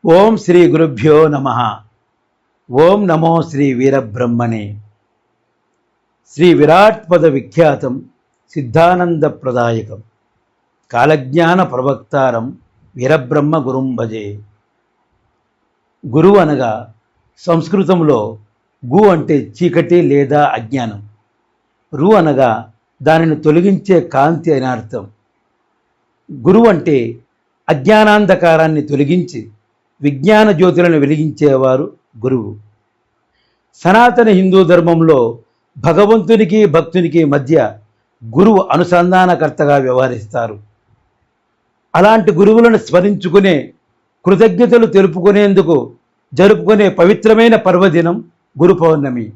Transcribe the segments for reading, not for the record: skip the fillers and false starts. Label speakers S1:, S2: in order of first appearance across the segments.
S1: ఓం శ్రీ గురుభ్యో నమః. ఓం నమో శ్రీ వీరబ్రహ్మణే. శ్రీ విరాట్ పద విఖ్యాతం సిద్ధానంద ప్రదాయకం కాలజ్ఞాన ప్రవక్తారం వీరబ్రహ్మ గురుం భజే. గురువు అనగా సంస్కృతంలో గు అంటే చీకటి లేదా అజ్ఞానం, రు అనగా దానిని తొలగించే కాంతి అని అర్థం. గురువు అంటే అజ్ఞానాంధకారాన్ని తొలగించి విజ్ఞాన జ్యోతులను వెలిగించేవారు గురువు. సనాతన హిందూ ధర్మంలో భగవంతునికి భక్తునికి మధ్య గురువు అనుసంధానకర్తగా వ్యవహరిస్తారు. అలాంటి గురువులను స్మరించుకునే, కృతజ్ఞతలు తెలుపుకునేందుకు జరుపుకునే పవిత్రమైన పర్వదినం గురు పౌర్ణమి.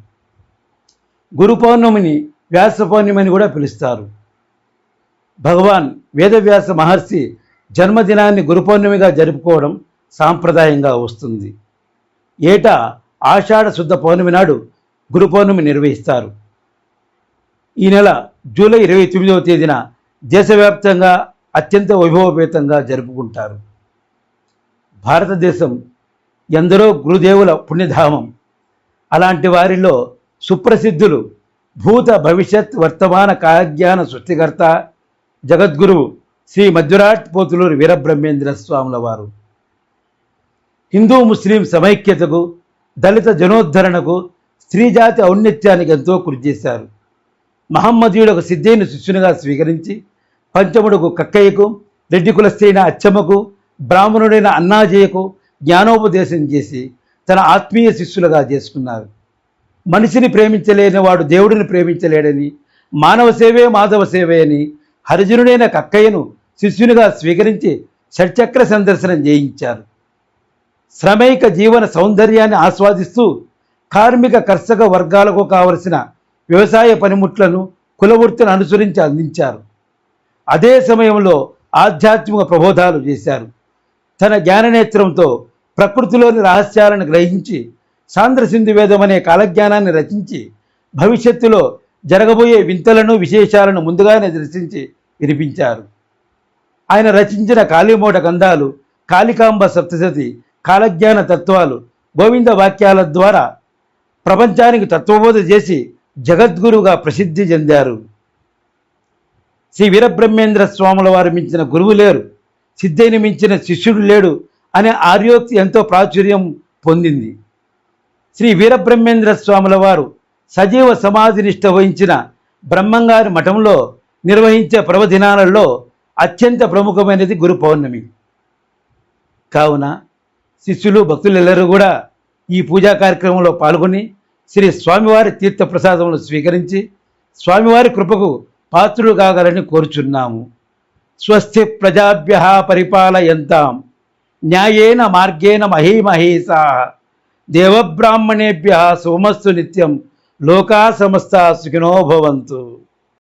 S1: గురు పౌర్ణమిని వ్యాస పౌర్ణమి అని కూడా పిలుస్తారు. భగవాన్ వేదవ్యాస మహర్షి జన్మదినాన్ని గురు పౌర్ణమిగా జరుపుకోవడం సాంప్రదాయంగా వస్తుంది. ఏటా ఆషాఢ శుద్ధ పౌర్ణమి నాడు గురు పౌర్ణమి నిర్వహిస్తారు. ఈ నెల జూలై 29వ తేదీన దేశవ్యాప్తంగా అత్యంత వైభవపేతంగా జరుపుకుంటారు. భారతదేశం ఎందరో గురుదేవుల పుణ్యధామం. అలాంటి వారిలో సుప్రసిద్ధులు భూత భవిష్యత్ వర్తమాన కాలజ్ఞాన సృష్టికర్త జగద్గురువు శ్రీ మధ్వరాట్ పోతులూరి వీరబ్రహ్మేంద్ర స్వాముల వారు. హిందూ ముస్లిం సమైక్యతకు, దళిత జనోద్ధరణకు, స్త్రీజాతి ఔన్నత్యానికి ఎంతో కృషి చేశారు. మహమ్మదీయుడు సిద్ధైన శిష్యునిగా స్వీకరించి పంచముడుకు కక్కయ్యకు, రెడ్డి కులస్తైన అచ్చమ్మకు, బ్రాహ్మణుడైన అన్నాజయ్యకు జ్ఞానోపదేశం చేసి తన ఆత్మీయ శిష్యులుగా చేసుకున్నారు. మనిషిని ప్రేమించలేని వాడు దేవుడిని ప్రేమించలేడని, మానవ సేవే మాధవ సేవే అని హరిజనుడైన కక్కయ్యను శిష్యునిగా స్వీకరించి షట్చక్ర సందర్శనం చేయించారు. శ్రమైక జీవన సౌందర్యాన్ని ఆస్వాదిస్తూ కార్మిక కర్షక వర్గాలకు కావలసిన వ్యవసాయ పనిముట్లను, కులవృత్తిని అనుసరించి అందించారు. అదే సమయంలో ఆధ్యాత్మిక ప్రబోధాలు చేశారు. తన జ్ఞాననేత్రంతో ప్రకృతిలోని రహస్యాలను గ్రహించి సాంద్రసింధు వేదం అనే కాలజ్ఞానాన్ని రచించి భవిష్యత్తులో జరగబోయే వింతలను విశేషాలను ముందుగానే దర్శించి వినిపించారు. ఆయన రచించిన కాళీమోట గంధాలు, కాళికాంబ సప్తశతి, కాలజ్ఞాన తత్వాలు, గోవింద వాక్యాల ద్వారా ప్రపంచానికి తత్వబోధ చేసి జగద్గురువుగా ప్రసిద్ధి చెందారు. శ్రీ వీరబ్రహ్మేంద్ర స్వాముల వారు మించిన గురువు లేరు, సిద్ధైని మించిన శిష్యుడు లేడు అనే ఆర్యోక్తి ఎంతో ప్రాచుర్యం పొందింది. శ్రీ వీరబ్రహ్మేంద్ర స్వాముల వారు సజీవ సమాధి నిష్ఠ వహించిన బ్రహ్మంగారి మఠంలో నిర్వహించే పర్వదినాలలో అత్యంత ప్రముఖమైనది గురు పౌర్ణమి. కావున శిష్యులు భక్తులెల్లరూ కూడా ఈ పూజా కార్యక్రమంలో పాల్గొని శ్రీ స్వామివారి తీర్థ ప్రసాదములు స్వీకరించి స్వామివారి కృపకు పాత్రులు కాగలని కోరుచున్నాము. స్వస్తి ప్రజాభ్యః పరిపాలయంతాం న్యాయేన మార్గేణ మహీమహేషాః దేవబ్రాహ్మణేభ్యః సోమస్తు నిత్యం లోకా సమస్తా సుఖినో భవంతు.